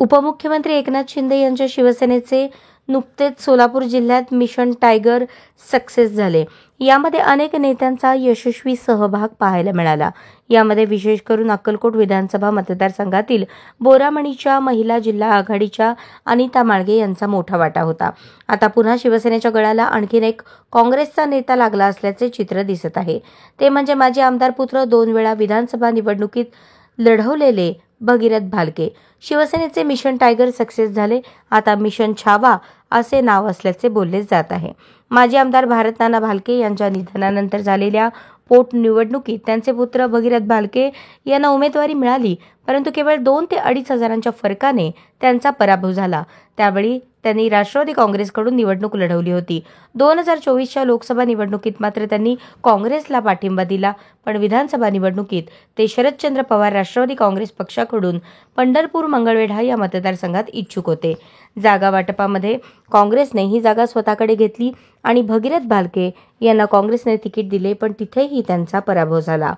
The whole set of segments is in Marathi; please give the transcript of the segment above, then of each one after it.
उपमुख्यमंत्री एकनाथ शिंदे यांच्या शिवसेनेचे नुकतेच सोलापूर जिल्ह्यात मिशन टायगर सक्सेस झाले. यामध्ये अनेक नेत्यांचा यशस्वी सहभाग पाहायला मिळाला. यामध्ये विशेष करून अक्कलकोट विधानसभा मतदारसंघातील बोरामणीच्या महिला जिल्हा आघाडीच्या अनिता माळगे यांचा मोठा वाटा होता. आता पुन्हा शिवसेनेच्या गळाला आणखीन एक काँग्रेसचा नेता लागला असल्याचे चित्र दिसत आहे. ते म्हणजे माजी आमदार पुत्र 2 वेळा विधानसभा निवडणुकीत लढवलेले भगीरथ भालके. शिवसेनेचे मिशन टायगर सक्सेस झाले. आता मिशन छावा असे नाव असल्याचे बोलले जात आहे. माजी आमदार भारत नाना भालके यांच्या निधनानंतर झालेल्या पोटनिवडणुकीत त्यांचे पुत्र भगीरथ भालके यांना उमेदवारी मिळाली, परंतु केवळ 2 ते 2.5 हजारांच्या फरकाने त्यांचा पराभव झाला. त्यावेळी त्यांनी राष्ट्रवादी काँग्रेसकडून निवडणूक लढवली होती. 2024च्या लोकसभा निवडणुकीत मात्र त्यांनी काँग्रेसला पाठिंबा दिला, पण विधानसभा निवडणुकीत ते शरदचंद्र पवार राष्ट्रवादी काँग्रेस पक्षाकडून पंढरपूर मंगळवेढा या मतदारसंघात इच्छुक होते. जागा वाटपामध्ये काँग्रेसने ही जागा स्वतःकडे घेतली आणि भगीरथ भालके यांना काँग्रेसने तिकीट दिले, पण तिथेही त्यांचा पराभव झाला.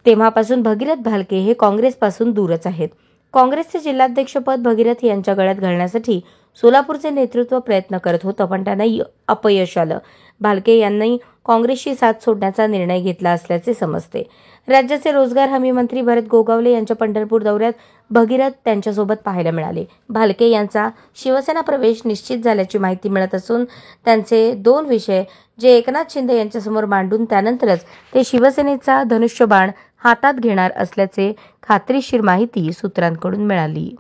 तेव्हापासून भगीरथ भालके हे काँग्रेसपासून दूरच आहेत. काँग्रेसचे जिल्हाध्यक्षपद भगीरथ यांच्या गळ्यात घालण्यासाठी सोलापूरचे नेतृत्व प्रयत्न करत होतं, पण त्यांना अपयश आलं. भालके यांनी काँग्रेसची साथ सोडण्याचा निर्णय घेतला असल्याचे समजते. राज्याचे रोजगार हमी मंत्री भरत गोगावले यांच्या पंढरपूर दौऱ्यात भगीरथ त्यांच्यासोबत पाहायला मिळाले. भालके यांचा शिवसेना प्रवेश निश्चित झाल्याची माहिती मिळत असून त्यांचे 2 विषय जे एकनाथ शिंदे यांच्यासमोर मांडून त्यानंतरच ते शिवसेनेचा धनुष्यबाण हातात घेणार असल्याचे खात्रीशीर माहिती सूत्रांकडून मिळाली.